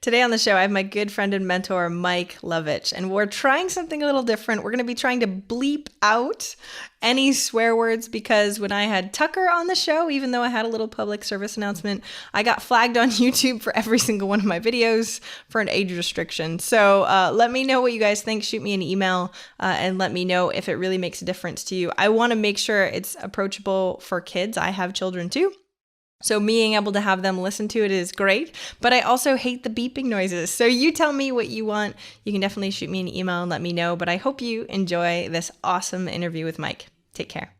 Today on the show, I have my good friend and mentor, Mike Lovitch, and we're trying something a little different. We're going to be trying to bleep out any swear words because when I had Tucker on the show, even though I had a little public service announcement, I got flagged on YouTube for every single one of my videos for an age restriction. So let me know what you guys think. Shoot me an email and let me know if it really makes a difference to you. I want to make sure it's approachable for kids. I have children too. So being able to have them listen to it is great, but I also hate the beeping noises. So you tell me what you want. You can definitely shoot me an email and let me know, but I hope you enjoy this awesome interview with Mike. Take care.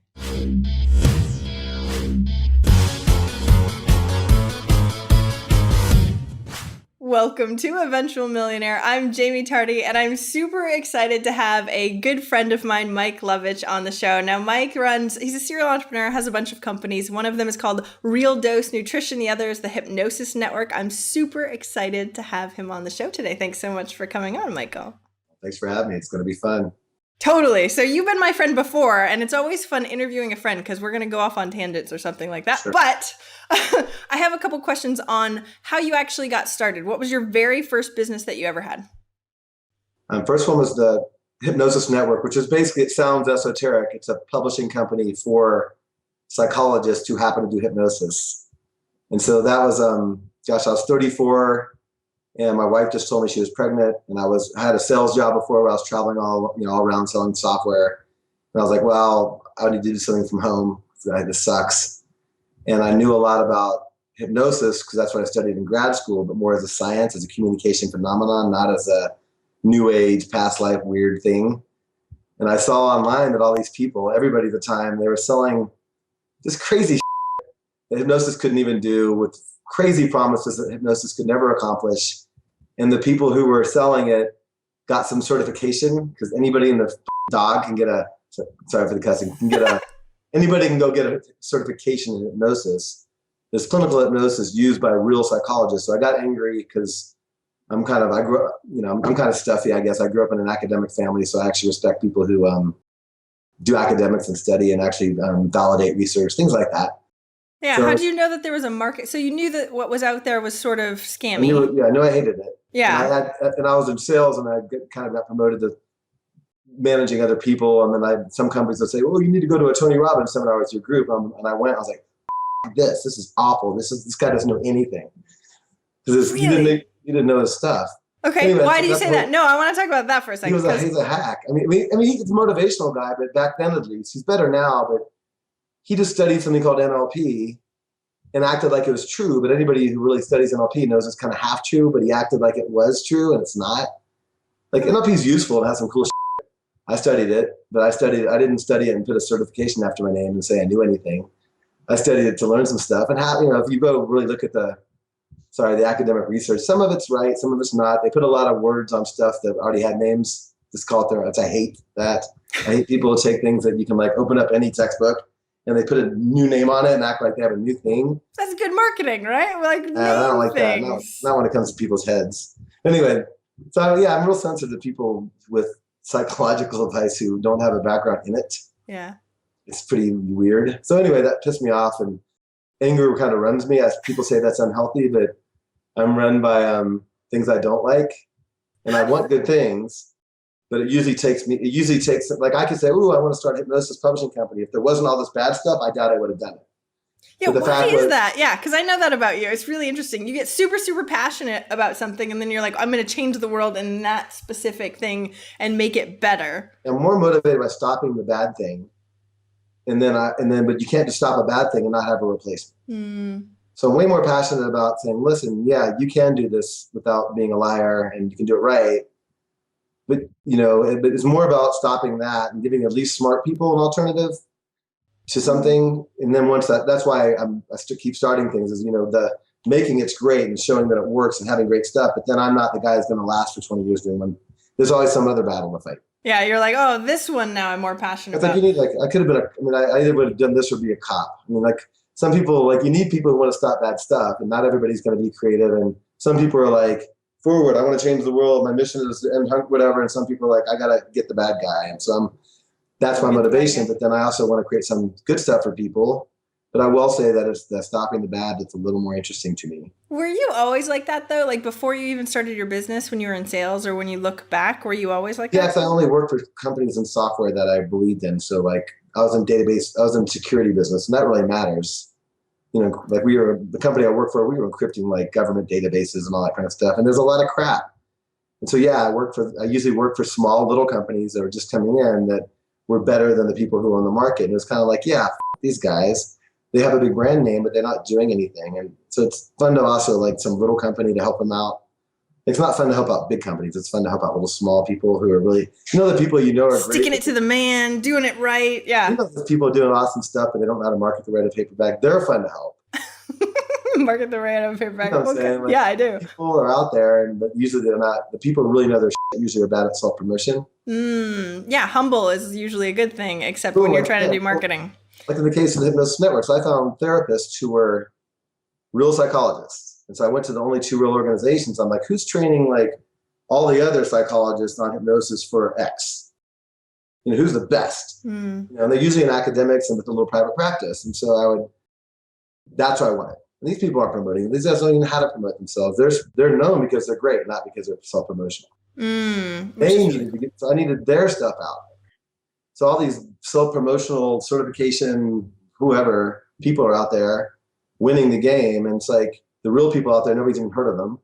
Welcome to Eventual Millionaire. I'm Jaime Tardy, and I'm super excited to have a good friend of mine, Mike Lovitch, on the show. Now, Mike he's a serial entrepreneur, has a bunch of companies. One of them is called RealDose Nutrition. The other is the Hypnosis Network. I'm super excited to have him on the show today. Thanks so much for coming on, Michael. Thanks for having me. It's going to be fun. Totally. So you've been my friend before, and it's always fun interviewing a friend because we're going to go off on tangents or something like that. Sure. But I have a couple questions on how you actually got started. What was your very first business that you ever had? First one was the Hypnosis Network, which is basically, it sounds esoteric. It's a publishing company for psychologists who happen to do hypnosis. And so that was, I was 34. And my wife just told me she was pregnant, and I had a sales job before where I was traveling all around selling software. And I was like, well, I need to do something from home. This sucks. And I knew a lot about hypnosis because that's what I studied in grad school, but more as a science, as a communication phenomenon, not as a new age, past life weird thing. And I saw online that all these people, everybody at the time, they were selling this crazy shit that hypnosis couldn't even do, with crazy promises that hypnosis could never accomplish. And the people who were selling it got some certification, because anybody in the dog can get sorry for the cussing, anybody can go get a certification in hypnosis. There's clinical hypnosis used by real psychologists. So I got angry because I'm kind of stuffy, I guess. I grew up in an academic family, so I actually respect people who do academics and study and actually validate research, things like that. Yeah. So, how do you know that there was a market? So you knew that what was out there was sort of scammy. I knew I hated it. Yeah. And I was in sales, and I kind of got promoted to managing other people. And then some companies would say, well, you need to go to a Tony Robbins seminar with your group. And I went, I was like, this is awful. This guy doesn't know anything. Really? He didn't know his stuff. Okay. Anyway, why do you say that? No, I want to talk about that for a second. He's a hack. I mean, he's a motivational guy, but back then at least, he's better now, but he just studied something called NLP and acted like it was true. But anybody who really studies NLP knows it's kind of half true, but he acted like it was true, and it's not. Like, NLP is useful and has some cool shit. I studied it, but I didn't study it and put a certification after my name and say I knew anything. I studied it to learn some stuff. And if you go really look at the academic research, some of it's right, some of it's not. They put a lot of words on stuff that already had names. Just call it their own. I hate that. I hate people who take things that you can open up any textbook and they put a new name on it and act like they have a new thing. That's good marketing, right? I don't like that. Not when it comes to people's heads. Anyway, so yeah, I'm real sensitive to people with psychological advice who don't have a background in it. Yeah. It's pretty weird. So anyway, that pissed me off, and anger kind of runs me. As people say that's unhealthy, but I'm run by things I don't like, and I want good things. But it usually takes, I could say, ooh, I want to start a hypnosis publishing company. If there wasn't all this bad stuff, I doubt I would have done it. Yeah, why is that? Yeah, because I know that about you. It's really interesting. You get super, super passionate about something, and then you're like, I'm going to change the world in that specific thing and make it better. I'm more motivated by stopping the bad thing. But you can't just stop a bad thing and not have a replacement. So I'm way more passionate about saying, listen, yeah, you can do this without being a liar, and you can do it right. But it's more about stopping that and giving at least smart people an alternative to something. And then once that's why I still keep starting things, is the making it's great and showing that it works and having great stuff. But then I'm not the guy that's going to last for 20 years doing them. There's always some other battle to fight. Yeah, you're like, oh, this one now I'm more passionate about. You need I could have been I either would have done this or be a cop. Some people you need people who want to stop bad stuff, and not everybody's going to be creative. And some people are like, forward, I want to change the world. My mission is to end whatever. And some people are like, I got to get the bad guy. And so that's my motivation. But then I also want to create some good stuff for people. But I will say that it's the stopping the bad that's a little more interesting to me. Were you always like that though? Like before you even started your business, when you were in sales, or when you look back, were you always like that? Yes, I only worked for companies and software that I believed in. So like I was in database, I was in security business, and that really matters. Like the company I work for, we were encrypting like government databases and all that kind of stuff. And there's a lot of crap. And so, yeah, I usually work for small little companies that are just coming in that were better than the people who own the market. And it's kind of like, yeah, these guys, they have a big brand name, but they're not doing anything. And so it's fun to also like some little company to help them out. It's not fun to help out big companies. It's fun to help out little small people who are really, the people are great. Sticking it to the man, doing it right. Yeah. Those people doing awesome stuff, but they don't know how to market the right of paperback. They're fun to help. Market the right of paperback. You know what I'm saying? Like, yeah, I do. People are out there, but usually they're not. The people who really know their shit usually are bad at self-promotion. Yeah, humble is usually a good thing, except when you're trying to do marketing. Like in the case of the Hypnosis Networks, I found therapists who were real psychologists. And so I went to the only two real organizations. I'm like, who's training like all the other psychologists on hypnosis for X? Who's the best? And they're usually in academics and with a little private practice. And so that's what I wanted. And these people aren't promoting. These guys don't even know how to promote themselves. They're known because they're great, not because they're self-promotional. So I needed their stuff out. So all these self-promotional certification, whoever, people are out there winning the game. And it's like the real people out there, nobody's even heard of them.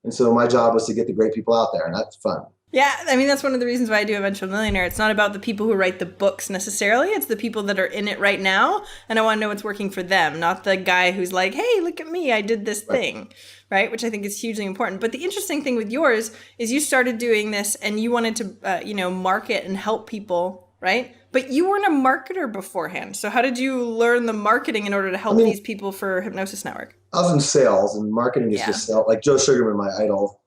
And so my job was to get the great people out there, and that's fun. Yeah, I mean, that's one of the reasons why I do Eventual Millionaire. It's not about the people who write the books necessarily. It's the people that are in it right now, and I want to know what's working for them, not the guy who's like, hey, look at me, I did this thing, right? Which I think is hugely important. But the interesting thing with yours is you started doing this and you wanted to, market and help people, right? But you weren't a marketer beforehand. So how did you learn the marketing in order to help these people for Hypnosis Network? I was in sales, and marketing is just sales. Like Joe Sugarman, my idol.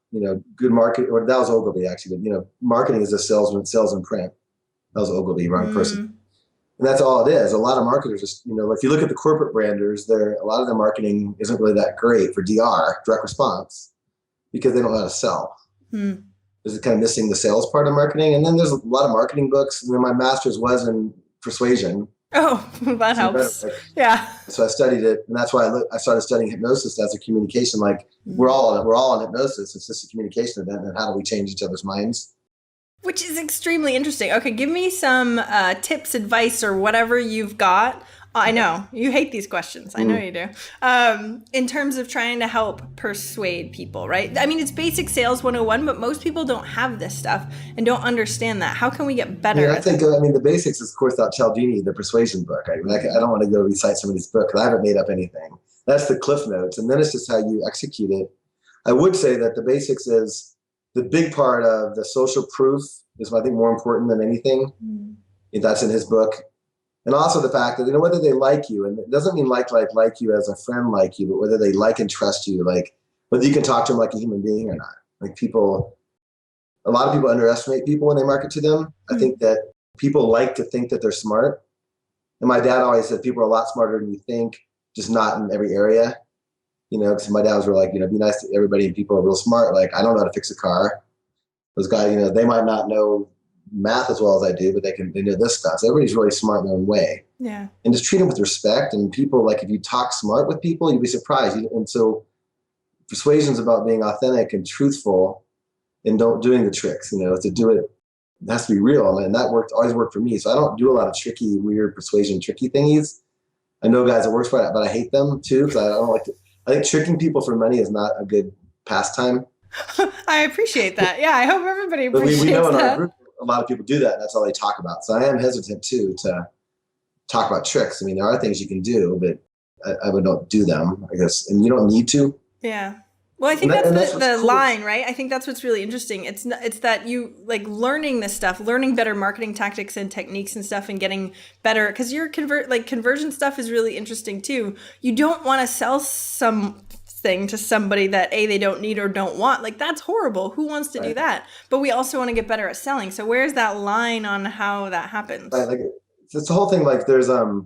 Good market, or that was Ogilvy actually, but marketing is just sales and print. That was Ogilvy, wrong person. And that's all it is. A lot of marketers just, if you look at the corporate branders, a lot of their marketing isn't really that great for DR, direct response, because they don't know how to sell. There's kind of missing the sales part of marketing. And then there's a lot of marketing books. And then my master's was in persuasion. Oh, that helps. Yeah. So I studied it, and that's why I started studying hypnosis as a communication. Like we're all on hypnosis. It's just a communication event, and how do we change each other's minds? Which is extremely interesting. Okay, give me some tips, advice, or whatever you've got. I know you hate these questions. I know you do. In terms of trying to help persuade people, right? I mean, it's basic sales 101, but most people don't have this stuff and don't understand that. How can we get better? I think the basics is, of course, that Cialdini, the persuasion book. I don't want to go recite somebody's book because I haven't made up anything. That's the cliff notes. And then it's just how you execute it. I would say that the basics is the big part of the social proof is, I think, more important than anything. That's in his book. And also the fact that, whether they like you, and it doesn't mean like you as a friend like you, but whether they like and trust you, like whether you can talk to them like a human being or not. Like a lot of people underestimate people when they market to them. I think that people like to think that they're smart. And my dad always said people are a lot smarter than you think, just not in every area. Because my dad was like, be nice to everybody, and people are real smart. Like, I don't know how to fix a car. Those guys, they might not know math as well as I do, but they know this stuff. So everybody's really smart in their own way. Yeah. And just treat them with respect. And people, like, if you talk smart with people, you'd be surprised. And so persuasion's about being authentic and truthful and doing the tricks, to do it. It has to be real. And that always worked for me. So I don't do a lot of tricky, weird persuasion, tricky thingies. I know guys that works for it, but I hate them too. Because I don't like to, I think tricking people for money is not a good pastime. I appreciate that. Yeah. I hope everybody appreciates we know in that. Our group, a lot of people do that. And that's all they talk about. So I am hesitant too to talk about tricks. I mean, there are things you can do, but I would not do them, I guess. And you don't need to. Yeah. Well, I think that's the cool line, right? I think that's what's really interesting. It's that you like learning this stuff, learning better marketing tactics and techniques and stuff, and getting better, because your conversion stuff is really interesting too. You don't want to sell something to somebody that they don't need or don't want. Like, that's horrible. Who wants to do that? But we also want to get better at selling. So where's that line on how that happens? Right, like it's the whole thing. Like, there's how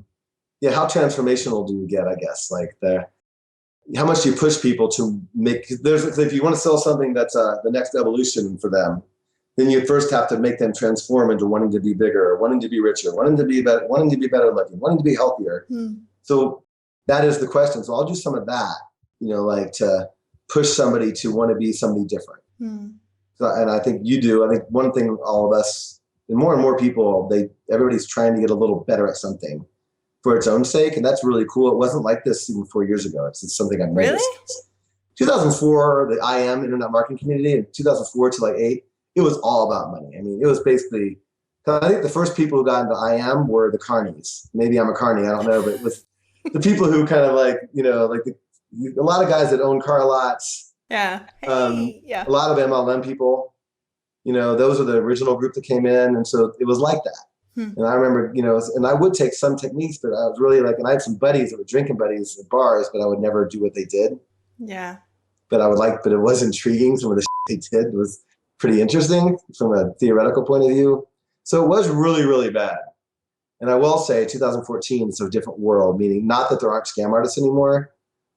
transformational do you get? I guess how much do you push people to make? If you want to sell something that's the next evolution for them, then you first have to make them transform into wanting to be bigger, wanting to be richer, wanting to be better looking, wanting to be healthier. So that is the question. So I'll do some of that, like to push somebody to want to be somebody different. So, and I think you do. I think one thing all of us and more people, everybody's trying to get a little better at something for its own sake. And that's really cool. It wasn't like this even 4 years ago. It's something I've noticed. Really? 2004, the IM, Internet Marketing Community, in 2004 to like 8, it was all about money. I mean, it was basically, I think the first people who got into IM were the carnies. Maybe I'm a carny, I don't know, but it was the people who kind of like, a lot of guys that own car lots. Yeah. Hey, yeah. A lot of MLM people, those are the original group that came in. And so it was like that. And I remember, and I would take some techniques, but I was really like, and I had some buddies that were drinking buddies at bars, but I would never do what they did. Yeah. But but it was intriguing. Some of the shit they did was pretty interesting from a theoretical point of view. So it was really, really bad. And I will say 2014 is a different world, meaning not that there aren't scam artists anymore,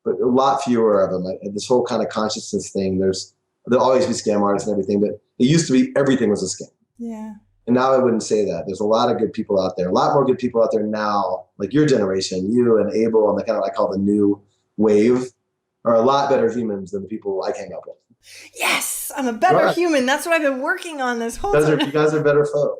but a lot fewer of them. This whole kind of consciousness thing, there'll always be scam artists and everything, but it used to be everything was a scam. Yeah. And now I wouldn't say that. There's a lot of good people out there, a lot more good people out there now, like your generation, you and Abel and the kind of I call the new wave, are a lot better humans than the people I came up with. Yes, I'm a better human. That's what I've been working on this whole time. You guys are better folk.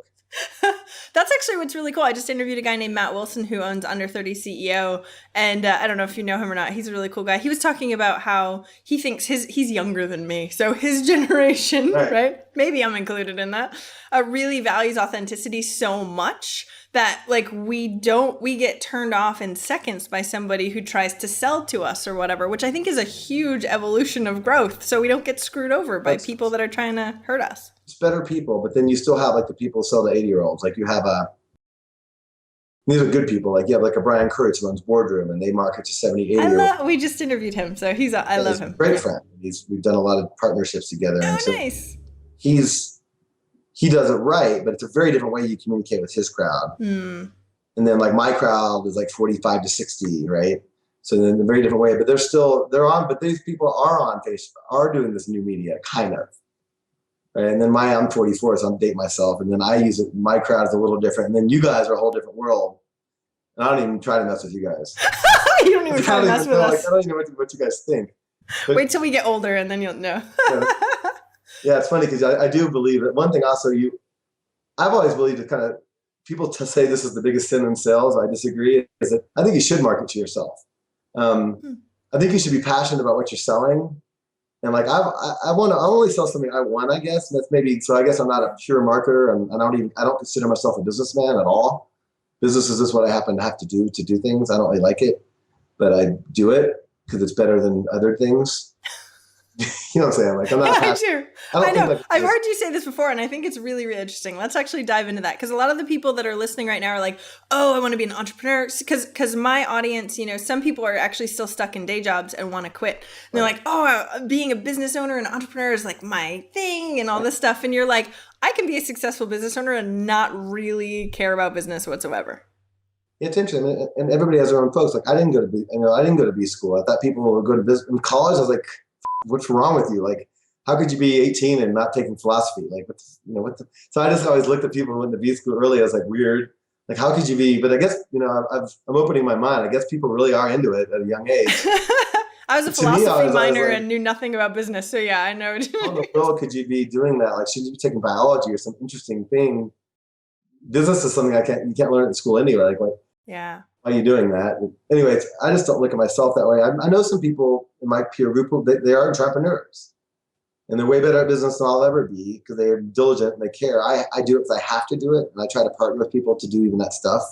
That's actually what's really cool. I just interviewed a guy named Matt Wilson who owns Under 30 CEO. And I don't know if you know him or not. He's a really cool guy. He was talking about how he thinks he's younger than me. So his generation, right? Maybe I'm included in that, really values authenticity so much that like we get turned off in seconds by somebody who tries to sell to us or whatever, which I think is a huge evolution of growth. So we don't get screwed over by people that are trying to hurt us. It's better people, but then you still have like the people who sell to 80-year-olds. Like you have these are good people. Like you have like a Brian Kurtz who runs Boardroom and they market to 70, 80-year-olds. We just interviewed him. So I love him. Great friend. We've done a lot of partnerships together. Oh, and so nice. He does it right, but it's a very different way you communicate with his crowd. And then like my crowd is like 45 to 60, right? So then a very different way, but but these people are on Facebook, are doing this new media, kind of. Right? And then I'm 44, so I'm dating myself. And then I use it, my crowd is a little different. And then you guys are a whole different world. And I don't even try to mess with you guys. You don't even try to mess with us. Like, I don't even know what you guys think. But, wait till we get older and then you'll know. Yeah, it's funny because I do believe that one thing also I've always believed that kind of people to say this is the biggest sin in sales. I disagree. Is that I think you should market to yourself. I think you should be passionate about what you're selling. And like I only sell something I want, I guess. And that's maybe so. I guess I'm not a pure marketer, and I don't consider myself a businessman at all. Business is just what I happen to have to do things. I don't really like it, but I do it because it's better than other things. You know what I'm saying? Like I'm not. I do. I know. I've heard you say this before, and I think it's really, really interesting. Let's actually dive into that because a lot of the people that are listening right now are like, "Oh, I want to be an entrepreneur." Because my audience, some people are actually still stuck in day jobs and want to quit. And they're like, "Oh, being a business owner and entrepreneur is like my thing," and all this stuff. And you're like, "I can be a successful business owner and not really care about business whatsoever." It's interesting, and everybody has their own folks. Like I didn't go to B school. I thought people would go to business in college. I was like, what's wrong with you? Like, how could you be 18 and not taking philosophy? Like, so I just always looked at people who went to B school early. I was like, weird. Like, how could you be? But I guess, I'm opening my mind. I guess people really are into it at a young age. I was a philosophy minor and knew nothing about business. So yeah, I know. How in the world could you be doing that? Like, should you be taking biology or some interesting thing? Business is something you can't learn at school anyway. Like, yeah. Why are you doing that? Anyways, I just don't look at myself that way. I know some people in my peer group, they are entrepreneurs. And they're way better at business than I'll ever be because they're diligent and they care. I do it because I have to do it. And I try to partner with people to do even that stuff.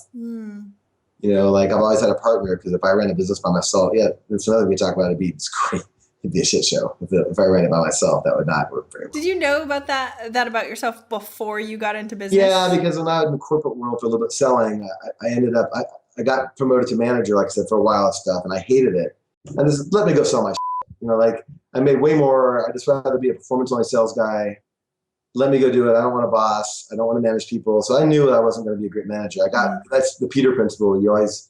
Like I've always had a partner because if I ran a business by myself, it's another thing we talk about. It's great. It'd be a shit show. If I ran it by myself, that would not work very well. Did you know about that about yourself before you got into business? Yeah, because when I was in the corporate world for a little bit selling, I ended up, I got promoted to manager, like I said, for a while and stuff, and I hated it. And just let me go sell my shit. Like I made way more. I just rather be a performance-only sales guy. Let me go do it. I don't want a boss. I don't want to manage people. So I knew that I wasn't going to be a great manager. That's the Peter principle. You always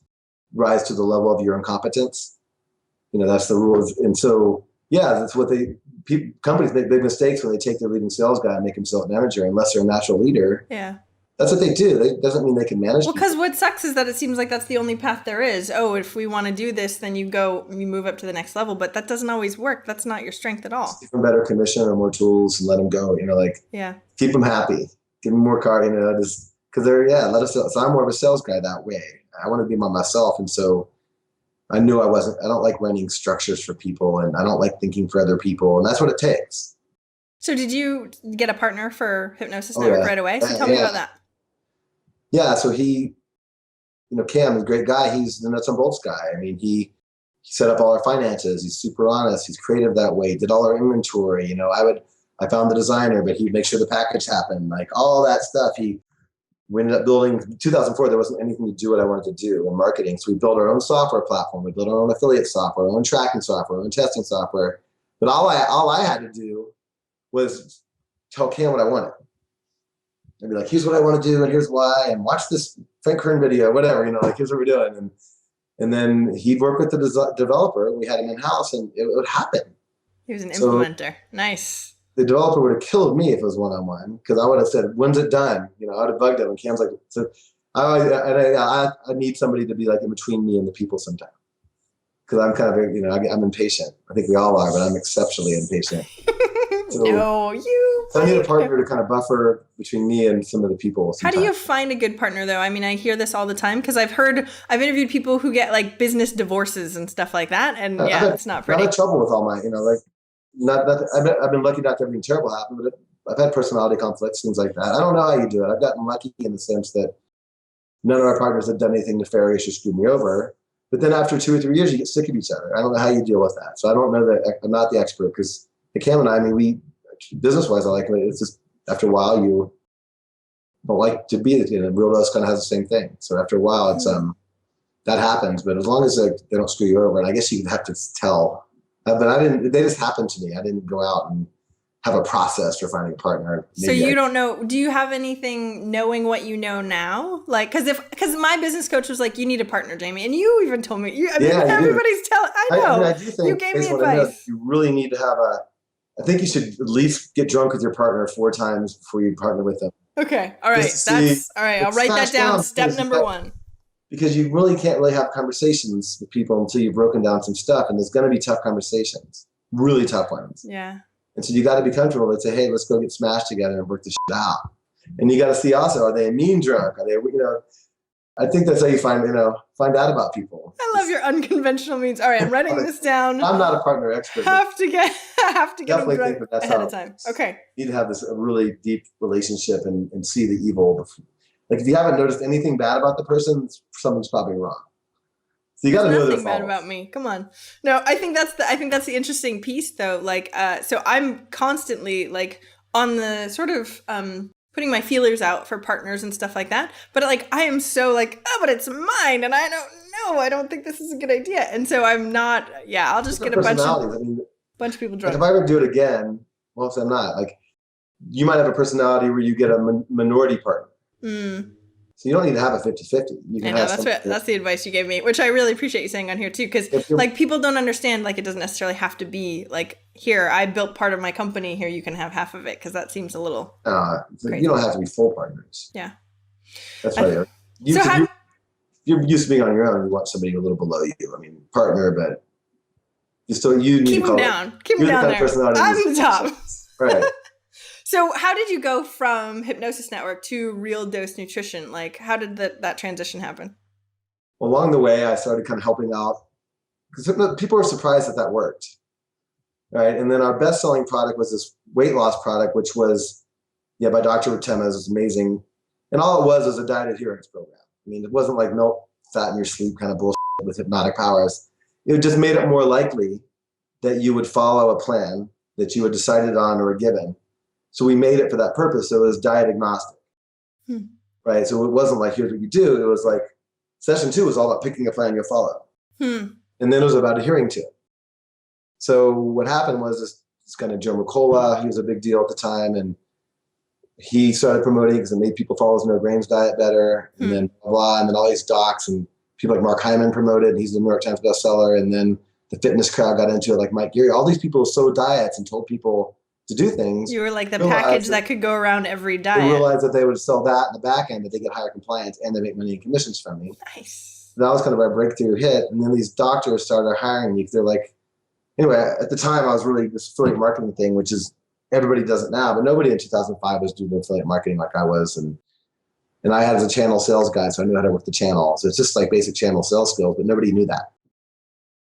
rise to the level of your incompetence. That's the rules. And so, that's what companies make big mistakes when they take their leading sales guy and make him sales manager, unless they're a natural leader. Yeah. That's what they do. It doesn't mean they can manage Well, people. because what sucks is that it seems like that's the only path there is. Oh, if we want to do this, then you move up to the next level. But that doesn't always work. That's not your strength at all. Give them better commission or more tools and let them go. Like Yeah. keep them happy. Give them more car. Just because let us. So I'm more of a sales guy that way. I want to be myself, and so I knew I wasn't. I don't like running structures for people, and I don't like thinking for other people, and that's what it takes. So did you get a partner for Hypnosis Network right away? So tell me about that. Yeah, so he, Cam is a great guy. He's the nuts and bolts guy. I mean, he set up all our finances. He's super honest. He's creative that way. Did all our inventory. I found the designer, but he'd make sure the package happened. Like all that stuff. We ended up building. 2004, there wasn't anything to do what I wanted to do in marketing. So we built our own software platform. We built our own affiliate software, our own tracking software, our own testing software. But all I had to do was tell Cam what I wanted. I'd be like, here's what I want to do, and here's why, and watch this Frank Kern video, whatever, here's what we're doing. And then he'd work with the developer. We had him in-house, and it would happen. He was an implementer. Nice. The developer would have killed me if it was one-on-one, because I would have said, when's it done? I would have bugged him, and Cam's like, so I need somebody to be like in between me and the people sometimes. Because I'm kind of, I'm impatient. I think we all are, but I'm exceptionally impatient. So I need a partner to kind of buffer between me and some of the people. How do you find a good partner, though? I mean, I hear this all the time because I've interviewed people who get like business divorces and stuff like that, and it's not pretty. I've had trouble with all my, I've been lucky not to have anything terrible happen, but I've had personality conflicts, things like that. I don't know how you do it. I've gotten lucky in the sense that none of our partners have done anything nefarious or screwed me over. But then after 2 or 3 years, you get sick of each other. I don't know how you deal with that. So I don't know that. I'm not the expert because Cam and I mean, we business-wise, I like it. It's just after a while, you don't like to be it. RealDose kind of has the same thing. So after a while, it's that happens. But as long as they don't screw you over, and I guess you have to tell. But I didn't. They just happened to me. I didn't go out and have a process for finding a partner. So you don't know. Do you have anything knowing what you know now? Like, because my business coach was like, you need a partner, Jaime, and you even told me. Everybody's telling. I know. I do think you gave me advice. You really need to have I think you should at least get drunk with your partner 4 times before you partner with them. Okay. All right. That's all right. I'll write that down. Step number 1. Because you really can't really have conversations with people until you've broken down some stuff, and there's going to be tough conversations, really tough ones. Yeah. And so you got to be comfortable and say, hey, let's go get smashed together and work this shit out. And you got to see also, are they a mean drunk? Are they, I think that's how you find out about people. I love your unconventional means. All right, I'm writing this down. I'm not a partner expert. Have to get them drunk ahead of time. Okay. You need to have a really deep relationship and see the evil. Like if you haven't noticed anything bad about the person, something's probably wrong. So you got to know nothing bad about me. Come on. No, I think that's the interesting piece though. Like, so I'm constantly like on the sort of putting my feelers out for partners and stuff like that. But like, I am so like, oh, but it's mine, and I don't know. I don't think this is a good idea, and so I'm not. Yeah, I'll just get a bunch of people drunk. Like if I ever do it again, well, if I'm not, like, you might have a personality where you get a minority partner. So you don't need to have a 50-50. I know, that's the advice you gave me, which I really appreciate you saying on here too, because like people don't understand, like it doesn't necessarily have to be like, here, I built part of my company, here you can have half of it, because that seems a little crazy. You don't have to be full partners. Yeah. That's why you're used to being on your own. You want somebody a little below you. I mean, partner, but you need keep them down. Keep them down there. I'm the top. Right. So how did you go from Hypnosis Network to RealDose Nutrition? Like, how did that transition happen? Along the way, I started kind of helping out because people were surprised that worked, right? And then our best-selling product was this weight loss product, which was, by Dr. Temes. It was amazing. And all it was a diet adherence program. I mean, it wasn't like milk, fat in your sleep kind of bullshit with hypnotic powers. It just made it more likely that you would follow a plan that you had decided on or were given. So we made it for that purpose. So it was diet agnostic, right? So it wasn't like, here's what you do. It was like, session 2 was all about picking a plan you'll follow. And then it was about adhering to it. So what happened was this kind of Joe Mercola, he was a big deal at the time. And he started promoting because it made people follow his no grains diet better. And then blah, blah, and then all these docs and people like Mark Hyman promoted. He's the New York Times bestseller. And then the fitness crowd got into it, like Mike Geary. All these people sold diets and told people to do things. You were like the package that could go around every diet. They realized that they would sell that in the back end, that they get higher compliance and they make money in commissions from me. Nice. That was kind of our breakthrough hit. And then these doctors started hiring me because they're like, anyway, at the time I was really this affiliate marketing thing, which is everybody does it now, but nobody in 2005 was doing affiliate marketing like I was. And I had as a channel sales guy, so I knew how to work the channel. So it's just like basic channel sales skills, but nobody knew that.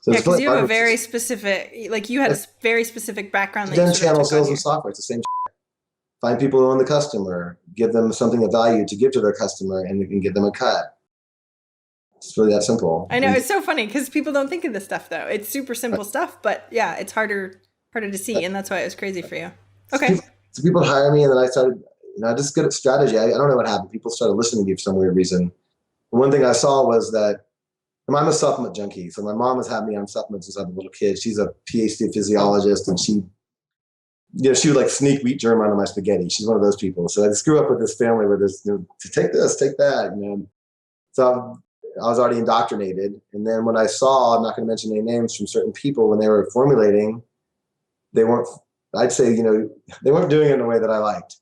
So yeah, because you have a very specific, like you had a very specific background. Then channel sales and software, it's the same. Find people who own the customer, give them something of value to give to their customer, and you can give them a cut. It's really that simple. I know, it's so funny because people don't think of this stuff though. It's super simple stuff, but yeah, it's harder to see, and that's why it was crazy for you. Okay. So people hire me, and then I started, just good at strategy. I don't know what happened. People started listening to me for some weird reason. And one thing I saw was that I'm a supplement junkie. So my mom has had me on supplements since I was a little kid. She's a PhD physiologist, and she would like sneak wheat germ onto my spaghetti. She's one of those people. So I just grew up with this family where there's, to take this, take that, So I was already indoctrinated. And then when I saw, I'm not going to mention any names, from certain people when they were formulating, they weren't, I'd say, they weren't doing it in a way that I liked.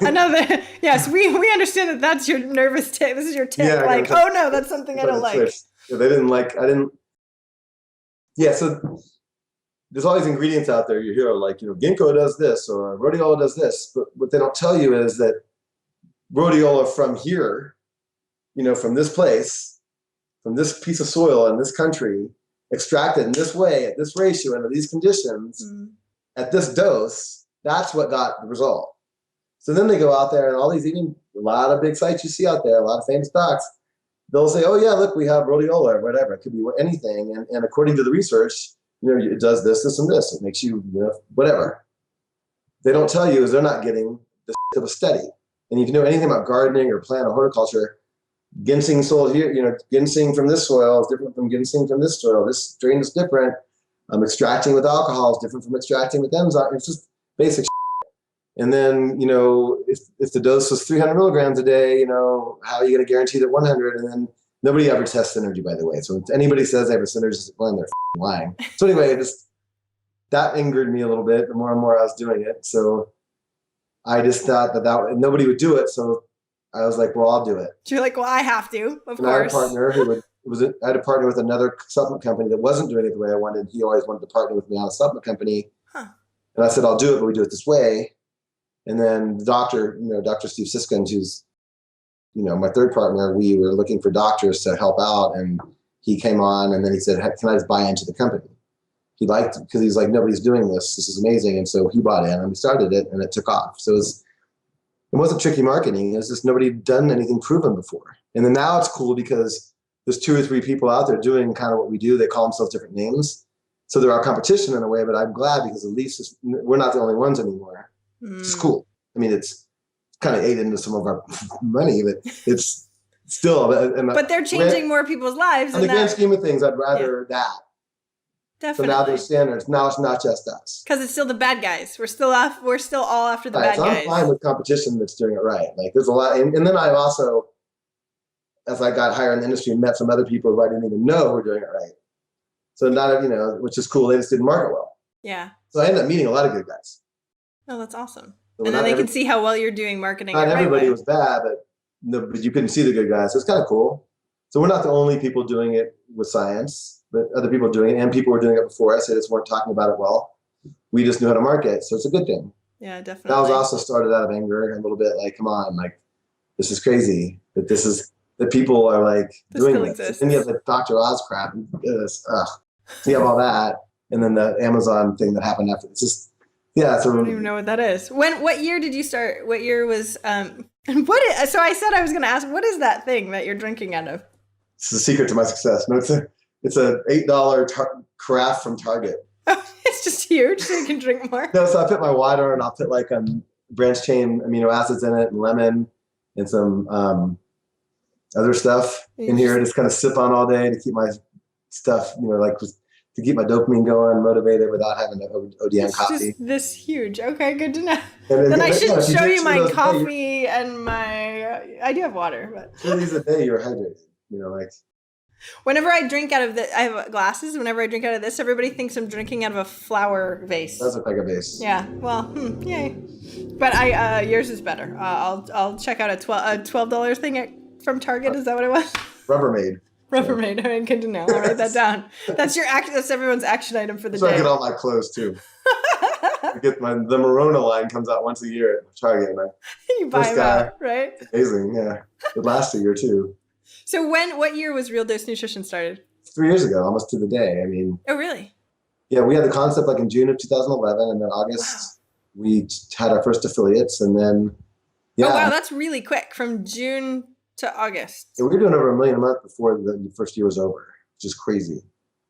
Another, yes, we understand that that's your nervous tick. This is your tick. Yeah, like, oh no, that's something I don't like. Yeah, they didn't like, yeah, so there's all these ingredients out there you hear, like, ginkgo does this or rhodiola does this. But what they don't tell you is that rhodiola from here, from this place, from this piece of soil in this country, extracted in this way, at this ratio, under these conditions, at this dose, that's what got the result. So then they go out there, and all these, even a lot of big sites you see out there, a lot of famous docs, they'll say, oh yeah, look, we have rhodiola or whatever. It could be anything. And according to the research, it does this, this, and this. It makes you, whatever. They don't tell you is they're not getting the of a study. And if you know anything about gardening or plant or horticulture, ginseng soil here, ginseng from this soil is different from ginseng from this soil. This strain is different. Extracting with alcohol is different from extracting with enzymes. It's just basic shit. And then, if the dose was 300 milligrams a day, how are you going to guarantee that 100? And then nobody ever tests synergy, by the way. So if anybody says they have a synergistic blend, they're lying. So anyway, that angered me a little bit the more and more I was doing it. So I just thought that nobody would do it. So I was like, well, I'll do it. You're like, well, I have to, of course. I had a partner I had a partner with another supplement company that wasn't doing it the way I wanted. He always wanted to partner with me on a supplement company. Huh. And I said, I'll do it, but we do it this way. And then the doctor, Dr. Steve Siskins, who's, my third partner, we were looking for doctors to help out. And he came on, and then he said, can I just buy into the company? He liked it because he's like, nobody's doing this. This is amazing. And so he bought in, and we started it, and it took off. So it wasn't tricky marketing. It was just nobody had done anything proven before. And then now it's cool because there's 2 or 3 people out there doing kind of what we do. They call themselves different names. So they're our competition in a way, but I'm glad because at least we're not the only ones anymore. It's cool. I mean, it's kind of ate into some of our money, but it's still. But they're changing more people's lives. In the grand scheme of things, I'd rather that. Definitely. So now there's standards. Now it's not just us. Because it's still the bad guys. We're still all after the bad guys. I'm fine with competition that's doing it right. Like there's a lot, and then I also, as I got higher in the industry, met some other people who I didn't even know were doing it right. So not, which is cool. They just didn't market well. Yeah. So I ended up meeting a lot of good guys. Oh, that's awesome. So and then they can see how well you're doing marketing. Not everybody was bad, but you couldn't see the good guys. So it's kind of cool. So we're not the only people doing it with science, but other people are doing it, and people were doing it before us. They just weren't talking about it well. We just knew how to market, so it's a good thing. Yeah, definitely. That was also started out of anger a little bit, like, come on, like, this is crazy. That people are like doing this. Exists. And you have the Dr. Oz crap. So you have all that, and then the Amazon thing that happened after. It's just. Yeah, so I don't even know what that is. What year did you start? What year was so I said I was going to ask, what is that thing that you're drinking out of? It's the secret to my success. No, it's a $8 carafe from Target. It's just huge, so you can drink more. No, so I put my water, and I'll put like branched chain amino acids in it, and lemon, and some other stuff in here. Just kind of sip on all day to keep my stuff, to keep my dopamine going, motivated without having to OD on coffee. It's just this huge. Okay, good to know. Then I should show you my coffee and my. I do have water, but 2 days a day you're hydrated. Whenever I drink out of I have glasses. Whenever I drink out of this, everybody thinks I'm drinking out of a flower vase. That's a mega base. Yeah. Well, yay. But yours is better. I'll check out a $12 thing from Target. Is that what it was? Rubbermaid. Rubbermaid. All right, good to know. I'll write that down. That's that's everyone's action item for the day. I get all my clothes too. I get the Morona line comes out once a year at Target. And you buy them out, right? Amazing, yeah. It lasts a year too. So what year was RealDose Nutrition started? 3 years ago, almost to the day. I mean. Oh, really? Yeah, we had the concept like in June of 2011, and then August we had our first affiliates, and then Oh wow, that's really quick from June to August. Yeah, we were doing over $1 million a month before the first year was over, which is crazy.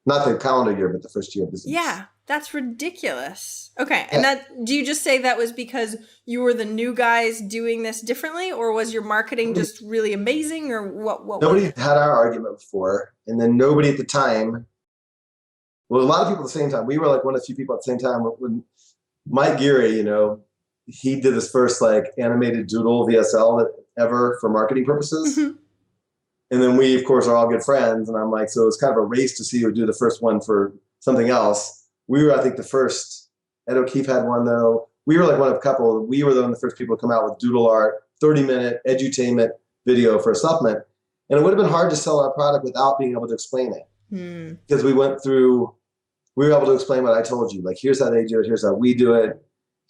Not the calendar year, but the first year of business. Yeah, that's ridiculous. Okay, and do you just say that was because you were the new guys doing this differently, or was your marketing just really amazing, or what? Nobody had our argument before, and then nobody at the time. Well, a lot of people at the same time. We were like one of the few people at the same time. When Mike Geary, he did his first like animated doodle VSL ever for marketing purposes. Mm-hmm. And then we, of course, are all good friends. And I'm like, so it's kind of a race to see who would do the first one for something else. We were, I think, the first. Ed O'Keefe had one, though. We were like one of a couple. We were one of the first people to come out with doodle art, 30-minute edutainment video for a supplement. And it would have been hard to sell our product without being able to explain it. Because we were able to explain what I told you. Like, here's how they do it. Here's how we do it.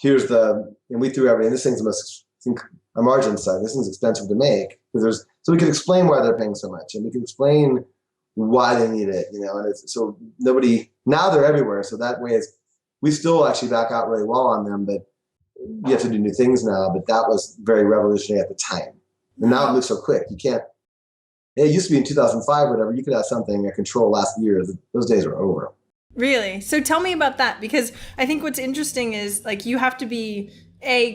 And we threw everything. This thing's the most, our margin side, this thing's expensive to make. So we could explain why they're paying so much, and we can explain why they need it, and so now they're everywhere. So that way we still actually back out really well on them, but you have to do new things now. But that was very revolutionary at the time. And now it moves so quick. You can't, it used to be in 2005, whatever, you could have something, a control last year. Those days are over. Really? So tell me about that, because I think what's interesting is like you have to be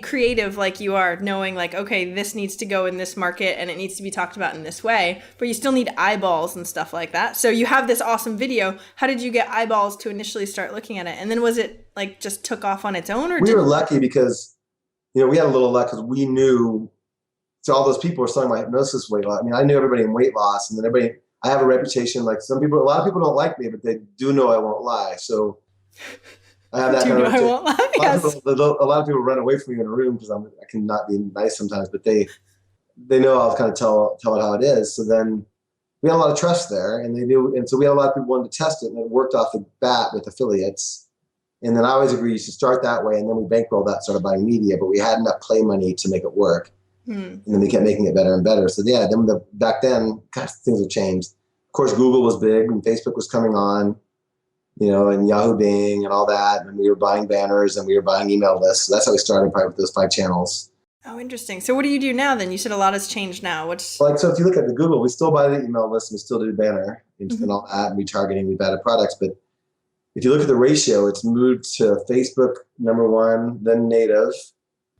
creative like you are, knowing like, okay, this needs to go in this market and it needs to be talked about in this way, but you still need eyeballs and stuff like that. So you have this awesome video. How did you get eyeballs to initially start looking at it? And then was it like just took off on its own? Or we were lucky because, we had a little luck because we knew, so all those people were selling my hypnosis weight loss. I mean, I knew everybody in weight loss, and then I have a reputation, like a lot of people don't like me, but they do know I won't lie. So I have that kind of reputation. I won't lie? Yes. A lot of people run away from me in a room because I cannot be nice sometimes, but they know I'll kind of tell it how it is. So then we had a lot of trust there, and they knew, and so we had a lot of people wanting to test it, and it worked off the bat with affiliates. And then I always agreed to start that way, and then we bankrolled that, started buying media, but we had enough play money to make it work. And then we kept making it better and better. So yeah, back then, gosh, things have changed. Of course, Google was big, and Facebook was coming on, and Yahoo Bing and all that. And we were buying banners, and we were buying email lists. So that's how we started, probably with those 5 channels. Oh, interesting. So what do you do now then? You said a lot has changed now. So if you look at the Google, we still buy the email list, and we still do banner and all that, and retargeting, we've added products. But if you look at the ratio, it's moved to Facebook number 1, then native,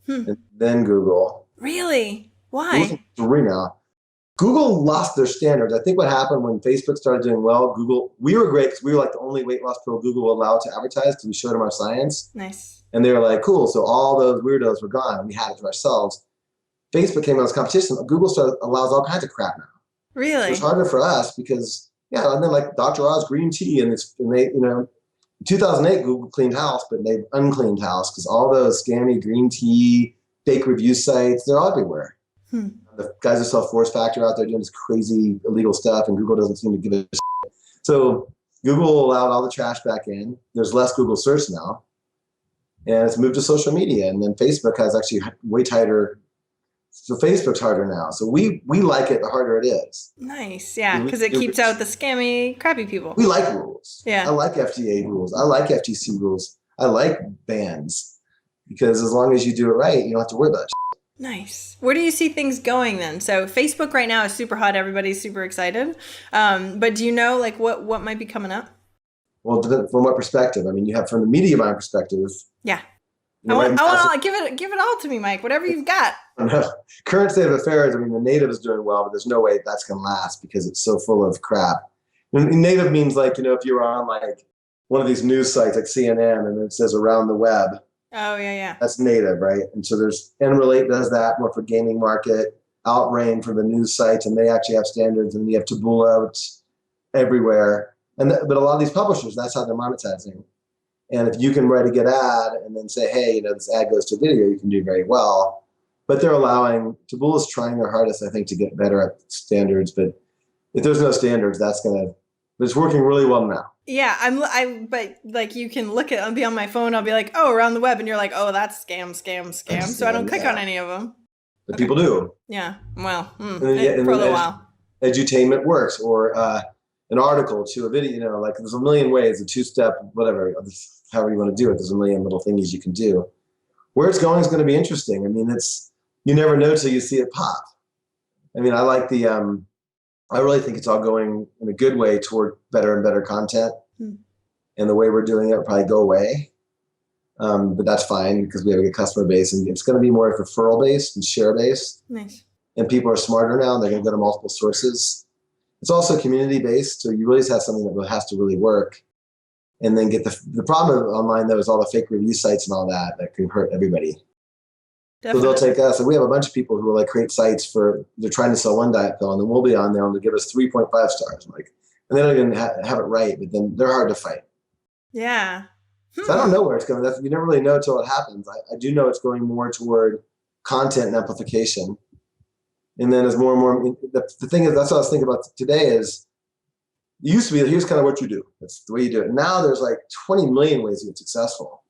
and then Google. Really? Why? 3 now. Google lost their standards. I think what happened when Facebook started doing well, we were great because we were like the only weight loss pro Google allowed to advertise because we showed them our science. Nice. And they were like, cool. So all those weirdos were gone, and we had it to ourselves. Facebook came out as competition. Google allows all kinds of crap now. Really? So it's harder for us because, and then like Dr. Oz green tea, and they, in 2008, Google cleaned house, but they've uncleaned house because all those scammy green tea, fake review sites, they're everywhere. The guys who sell Force Factor out there doing this crazy illegal stuff, and Google doesn't seem to give a shit. So Google allowed all the trash back in. There's less Google search now, and it's moved to social media. And then Facebook has actually way tighter. So Facebook's harder now. So we like it the harder it is. Nice, yeah, because it keeps out the scammy, crappy people. We like rules. Yeah, I like FDA rules. I like FTC rules. I like bans because as long as you do it right, you don't have to worry about it. Nice. Where do you see things going then? So Facebook right now is super hot. Everybody's super excited. But do you know like what might be coming up? Well, from what perspective? I mean, you have from the media buying perspective. Yeah. I want give it all to me, Mike. Whatever you've got. Current state of affairs. I mean, the native is doing well, but there's no way that's going to last because it's so full of crap. And native means like, if you're on like one of these news sites like CNN and it says around the web. Oh, yeah. That's native, right? And so Enrelate does that more for gaming market, Outrain for the news sites, and they actually have standards, and you have Taboola, which everywhere. But a lot of these publishers, that's how they're monetizing. And if you can write a good ad and then say, hey, this ad goes to video, you can do very well. But they're allowing, Taboola's trying their hardest, I think, to get better at standards. But if there's no standards, but it's working really well now. Yeah, but like you can look at, I'll be on my phone, I'll be like, oh, around the web. And you're like, oh, that's scam. So I don't click on any of them. But people do. Yeah. Well, and for a little while. Edutainment works, or an article to a video, like there's a million ways, a two-step, whatever, however you want to do it. There's a million little thingies you can do. Where it's going is going to be interesting. I mean, you never know till you see it pop. I mean, I like I really think it's all going in a good way toward better and better content. And the way we're doing it will probably go away. But that's fine because we have a good customer base, and it's going to be more referral based and share based. Nice. And people are smarter now, and they're going to go to multiple sources. It's also community based, so you really have something that has to really work. And then get the problem online though is all the fake review sites and all that can hurt everybody. Definitely. So they'll take us, and we have a bunch of people who will like create sites they're trying to sell one diet pill, and then we'll be on there and they'll give us 3.5 stars, and they don't even have it right, but then they're hard to fight. Yeah. So I don't know where it's going. You never really know until it happens. I do know it's going more toward content and amplification. And then as more and more, the thing is, that's what I was thinking about today is, it used to be, here's kind of what you do. That's the way you do it. Now there's like 20 million ways to get successful.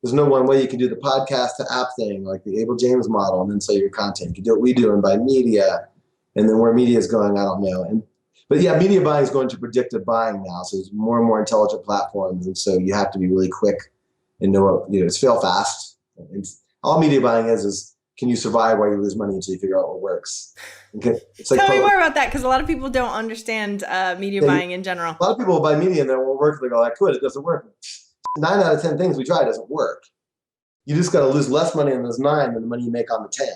There's no one way. You can do the podcast to app thing, like the Abel James model, and then sell your content. You can do what we do and buy media. And then where media is going, I don't know. But yeah, media buying is going to predictive buying now. So there's more and more intelligent platforms. And so you have to be really quick and know, it's fail fast. And all media buying is can you survive while you lose money until you figure out what works? It's like, tell me more about that, because a lot of people don't understand media buying in general. A lot of people will buy media and then it won't work. They go, I quit, it doesn't work. 9 out of 10 things we try doesn't work. You just got to lose less money on those 9 than the money you make on the 10.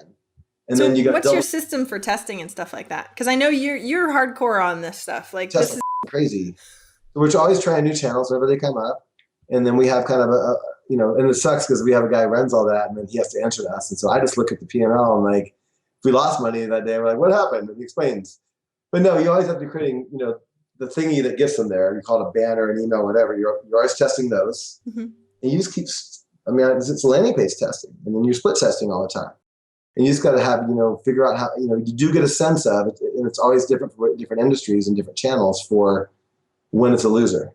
And then you got. What's your system for testing and stuff like that? Because I know you're hardcore on this stuff. Like, this is crazy. We're always trying new channels whenever they come up, and then we have kind of and it sucks because we have a guy who runs all that, and then he has to answer to us. And so I just look at the P&L and like, if we lost money that day, we're like, what happened? And he explains. But no, you always have to be creating, the thingy that gets them there. You call it a banner, an email, whatever. You're always testing those, and you just keep. It's landing page testing, and then you're split testing all the time. And you just got to have, figure out how, you do get a sense of it. And it's always different for different industries and different channels for when it's a loser.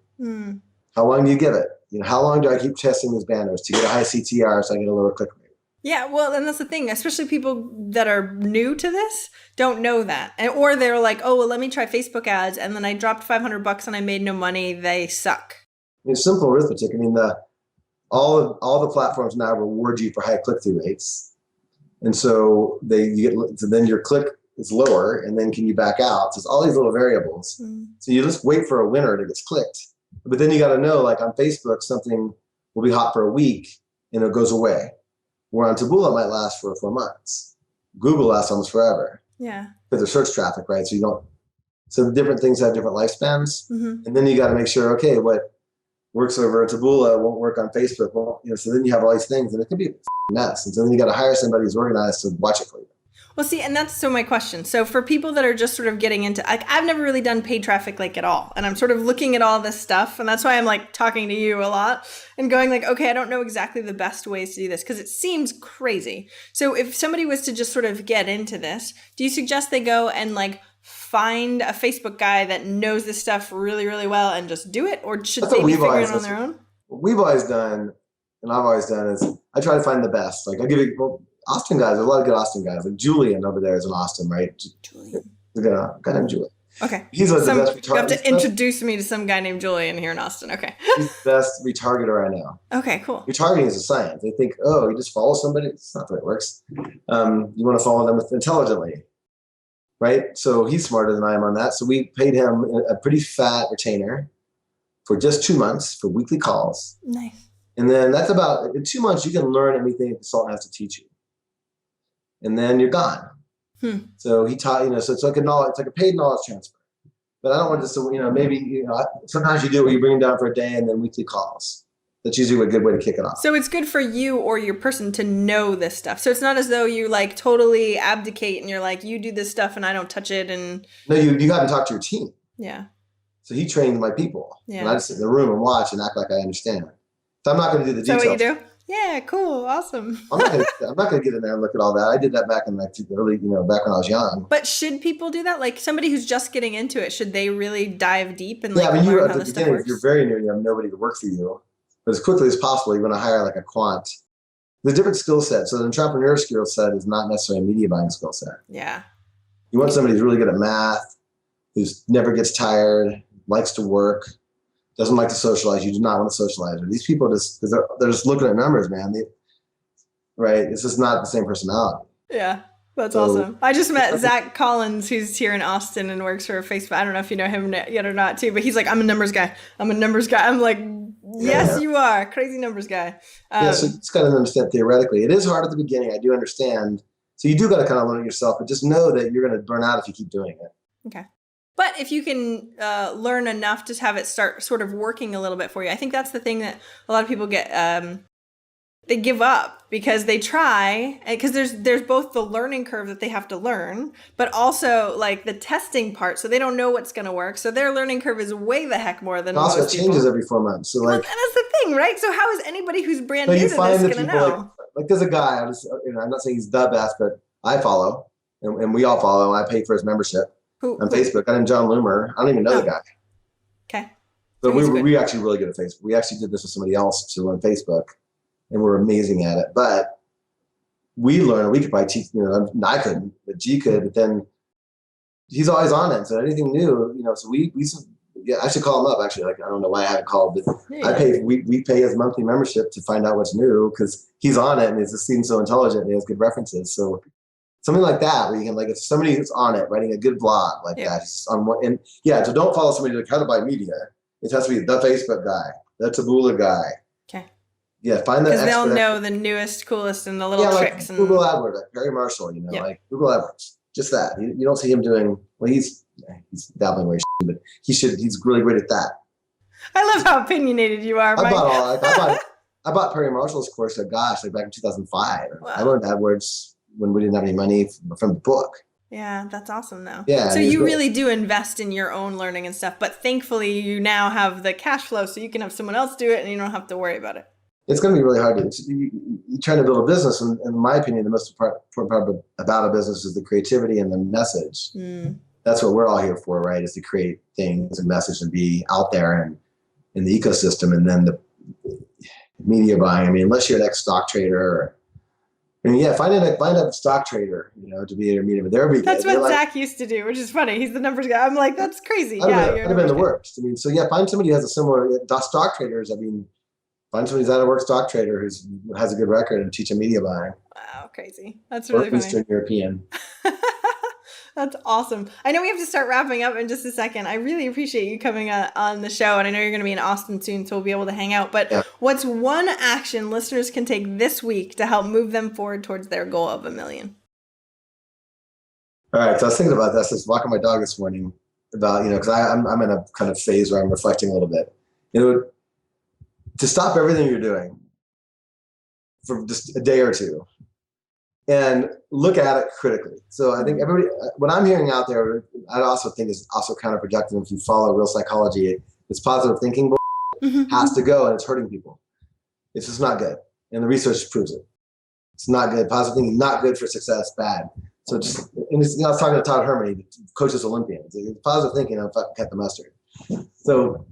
How long do you give it? How long do I keep testing these banners to get a high CTR so I get a lower click rate? Yeah, well, and that's the thing, especially people that are new to this don't know that. Or they're like, oh, well, let me try Facebook ads. And then I dropped $500 and I made no money. They suck. It's simple arithmetic. All the platforms now reward you for high click-through rates. And so then your click is lower, and then can you back out? So it's all these little variables. So you just wait for a winner that gets clicked. But then you got to know, like on Facebook, something will be hot for a week and it goes away. Where on Taboola, it might last for 4 months. Google lasts almost forever. Yeah. Because there's search traffic, right? So the different things have different lifespans. And then you got to make sure, okay, what works over Taboola won't work on Facebook. Well, so then you have all these things, and it can be a mess. And so then you got to hire somebody who's organized to watch it for you. Well, see, and that's my question. So for people that are just sort of getting into, I've never really done paid traffic at all. And I'm sort of looking at all this stuff. And that's why I'm talking to you a lot and going okay, I don't know exactly the best ways to do this because it seems crazy. So if somebody was to just sort of get into this, do you suggest they go and find a Facebook guy that knows this stuff really, really well and just do it? Or should they be figuring it on their own? What we've always done, and I've always done, is I try to find the best. I'll give you Austin guys. There's a lot of good Austin guys. Julian over there is in Austin, right? Julian. A guy named Julian. Okay. He's the best retargeter. You have to introduce me to some guy named Julian here in Austin. Okay. He's the best retargeter I know. Okay, cool. Retargeting is a science. They think, you just follow somebody. It's not the way it works. You want to follow them intelligently, right? So he's smarter than I am on that. So we paid him a pretty fat retainer for just 2 months for weekly calls. Nice. And then that's about, in 2 months, you can learn everything the consultant has to teach you. And then you're gone. So he taught, so it's like a paid knowledge transfer. But I don't want this to, maybe, sometimes you do it where you bring them down for a day and then weekly calls. That's usually a good way to kick it off. So it's good for you or your person to know this stuff. So it's not as though you totally abdicate and you're you do this stuff and I don't touch it. And no, you got to talk to your team. Yeah. So he trained my people. Yeah. And I just sit in the room and watch and act like I understand. So I'm not going to do the details. So what you do? Yeah, cool, awesome. I'm not going to get in there and look at all that. I did that back in like early, back when I was young. But should people do that? Like somebody who's just getting into it, should they really dive deep and like I mean, learn at how the this stuff beginning, works? if you're very new, you have nobody to work for you. But as quickly as possible, you want to hire like a quant. The different skill set. So the entrepreneur skill set is not necessarily a media buying skill set. Yeah. You want somebody who's really good at math, who's never gets tired, likes to work, doesn't like to socialize. You do not want to socialize. These people because they're just looking at numbers, man. Right? It's just not the same personality. Yeah. That's awesome. I just met Zach Collins, who's here in Austin and works for Facebook. I don't know if you know him yet or not, too, but he's like, I'm a numbers guy. I'm like, yes, you are. Crazy numbers guy. So it's kind of understand theoretically. It is hard at the beginning. I do understand. So you do got to kind of learn it yourself, but just know that you're going to burn out if you keep doing it. Okay. But if you can learn enough to have it start sort of working a little bit for you, I think that's the thing that a lot of people get. They give up because they try, because there's both the learning curve that they have to learn, but also like the testing part. So they don't know what's going to work. So their learning curve is way the heck more than most people. Also, it changes every 4 months. So like, and that's the thing, right? So how is anybody who's brand new to this going to know? Like there's a guy, I'm not saying he's the best, but I follow, and we all follow. I pay for his membership on Facebook. I named John Loomer. I don't even know the guy. Okay. But we're actually really good at Facebook. We actually did this with somebody else to run Facebook. And we're amazing at it. But we could probably teach, I couldn't, but G could, but then he's always on it. So anything new, so we I should call him up actually. Like, I don't know why I haven't called, but we pay his monthly membership to find out what's new because he's on it and he just seems so intelligent and he has good references. So something like that, where you can if somebody who's on it, writing a good blog like that, just on one, and so don't follow somebody like how to buy media. It has to be the Facebook guy, the Taboola guy. Okay. Yeah, find that because they'll know the newest, coolest, and the little tricks. Like Google AdWords, like Perry Marshall, like Google AdWords, just that. You don't see him doing. Well, he's dabbling where he should, but he's really great at that. I love how opinionated you are, Mike. I bought Perry Marshall's course. Back in 2005. Wow. I learned AdWords when we didn't have any money from the book. Yeah, that's awesome though. Yeah. So you really do invest in your own learning and stuff, but thankfully you now have the cash flow, so you can have someone else do it, and you don't have to worry about it. It's going to be really hard. You're trying to build a business, and in my opinion, the most important part about a business is the creativity and the message. That's what we're all here for, right? Is to create things and message and be out there and in the ecosystem. And then the media buying. I mean, unless you're an ex-stock trader, find a stock trader, to be a media. That's what Zach used to do, which is funny. He's the numbers guy. I'm like, that's crazy. I'd have been the worst. I mean, find somebody who has a similar stock traders. I mean. Find somebody who's out of work stock trader who has a good record and teach a media buying. Wow, crazy. That's really funny. Eastern European. That's awesome. I know we have to start wrapping up in just a second. I really appreciate you coming on the show, and I know you're going to be in Austin soon, so we'll be able to hang out. But what's one action listeners can take this week to help move them forward towards their goal of 1 million? All right, so I was thinking about this. I was walking my dog this morning about, because I'm in a kind of phase where I'm reflecting a little bit. To stop everything you're doing for just a day or two and look at it critically. So I think everybody, what I'm hearing out there, I also think is also counterproductive. If you follow real psychology, it's positive thinking has to go, and it's hurting people. It's just not good. And the research proves it. It's not good. Positive thinking, not good for success, bad. So I was talking to Todd Herman, he coaches Olympians. Positive thinking, I'm fucking cut the mustard. So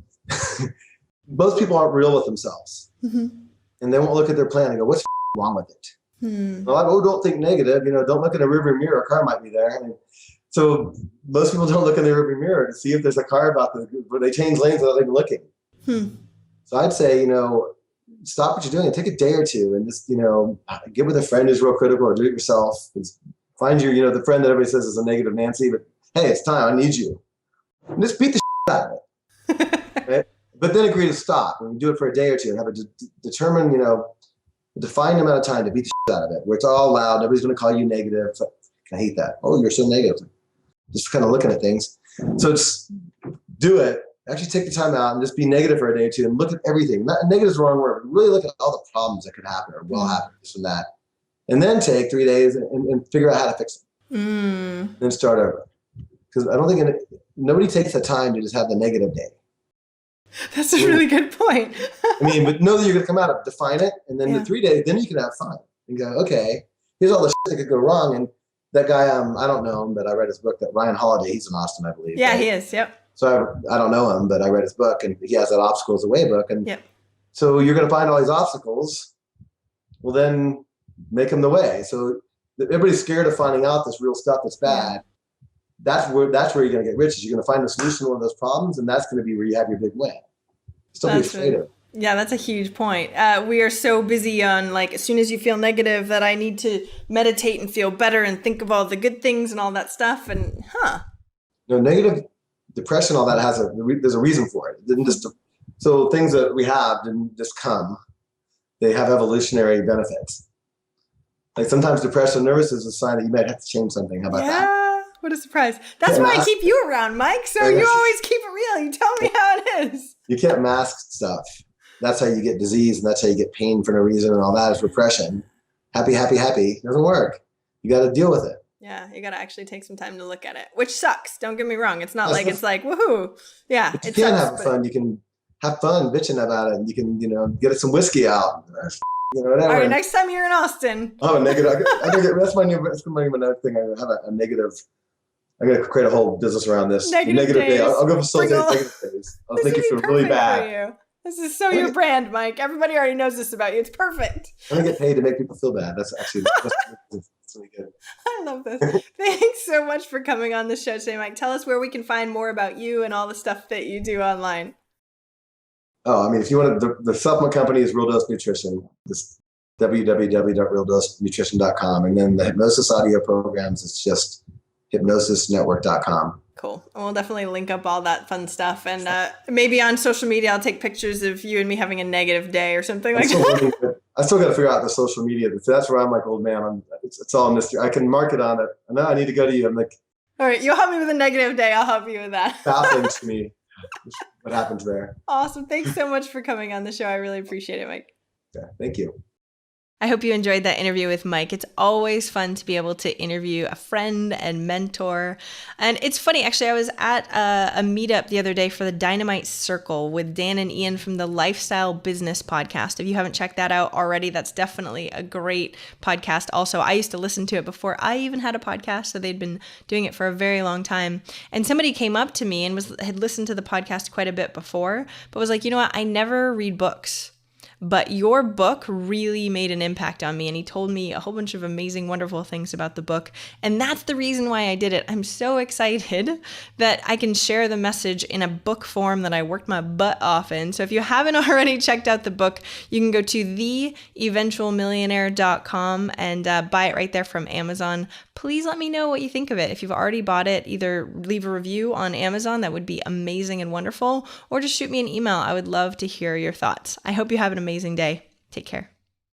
most people aren't real with themselves, and they won't look at their plan and go, "What's wrong with it?" They're like, "Oh, don't think negative. Don't look in the rearview mirror. A car might be there." I mean, so most people don't look in the rearview mirror to see if there's a car where they change lanes without even looking. So I'd say, stop what you're doing and take a day or two and just, get with a friend who's real critical, or do it yourself. Find your, the friend that everybody says is a negative Nancy, but hey, it's time. I need you. And just beat the out of it. Right? But then agree to stop and do it for a day or two and have a determined, defined amount of time to beat the out of it, where it's all loud. Nobody's going to call you negative. I hate that. Oh, you're so negative. Just kind of looking at things. So just do it. Actually take the time out and just be negative for a day or two and look at everything. Negative is the wrong word. Really look at all the problems that could happen or will happen, this and that. And then take 3 days and figure out how to fix it. Then start over. Because I don't think nobody takes the time to just have the negative day. That's a really good point. I mean, but know that you're going to come out of, define it, and then the 3 days, then you can have fun and go, okay, here's all the shit that could go wrong. And that guy, I don't know him, but I read his book. That Ryan Holiday, he's in Austin, I believe. Yeah, right? he is. Yep. So I don't know him, but I read his book, and he has that Obstacles Away book. And so you're going to find all these obstacles. Well, then make them the way. So everybody's scared of finding out this real stuff that's bad. That's where you're going to get rich. Is you're going to find the solution to one of those problems, and that's going to be where you have your big win. Still be afraid of. Yeah, that's a huge point. We are so busy on like, as soon as you feel negative, that I need to meditate and feel better and think of all the good things and all that stuff. And negative depression, all that there's a reason for it. It didn't just, so things that we have didn't just come. They have evolutionary benefits. Like sometimes depression and nervous is a sign that you might have to change something. How about that? What a surprise. That's why I keep you around, Mike. So you always keep it real. You tell me how it is. You can't mask stuff. That's how you get disease, and that's how you get pain for no reason, and all that is repression. Happy, happy, happy. It doesn't work. You got to deal with it. Yeah, you got to actually take some time to look at it, which sucks. Don't get me wrong. It's not it's like, woohoo. Yeah, but you can have fun. You can have fun bitching about it. And you can, get some whiskey out. Whatever. All right, next time you're in Austin. Oh, negative. That's my another thing. I have a negative. I'm going to create a whole business around this. Negative day. I'll go facilitate negative days. I'll make you feel really bad. This is so your brand, Mike. Everybody already knows this about you. It's perfect. I don't get paid to make people feel bad. That's actually that's really good. I love this. Thanks so much for coming on the show today, Mike. Tell us where we can find more about you and all the stuff that you do online. Oh, I mean, if you want to, the supplement company is RealDose Nutrition. This www.realdosenutrition.com. And then the hypnosis audio programs, it's just hypnosisnetwork.com. Cool. And we'll definitely link up all that fun stuff. And maybe on social media, I'll take pictures of you and me having a negative day or something like that. I still got to figure out the social media. That's where I'm like, old man. It's all mystery. I can mark it on it. I know I need to go to you. I'm like, all right, you'll help me with a negative day. I'll help you with that. Baffling to me what happens there. Awesome. Thanks so much for coming on the show. I really appreciate it, Mike. Yeah, thank you. I hope you enjoyed that interview with Mike. It's always fun to be able to interview a friend and mentor. And it's funny, actually, I was at a meetup the other day for the Dynamite Circle with Dan and Ian from the Lifestyle Business Podcast. If you haven't checked that out already, that's definitely a great podcast. Also, I used to listen to it before I even had a podcast, so they'd been doing it for a very long time. And somebody came up to me and had listened to the podcast quite a bit before, but was like, you know what, I never read books. But your book really made an impact on me. And he told me a whole bunch of amazing, wonderful things about the book. And that's the reason why I did it. I'm so excited that I can share the message in a book form that I worked my butt off in. So if you haven't already checked out the book, you can go to theeventualmillionaire.com and buy it right there from Amazon. Please let me know what you think of it. If you've already bought it, either leave a review on Amazon. That would be amazing and wonderful. Or just shoot me an email. I would love to hear your thoughts. I hope you have an amazing day. Take care.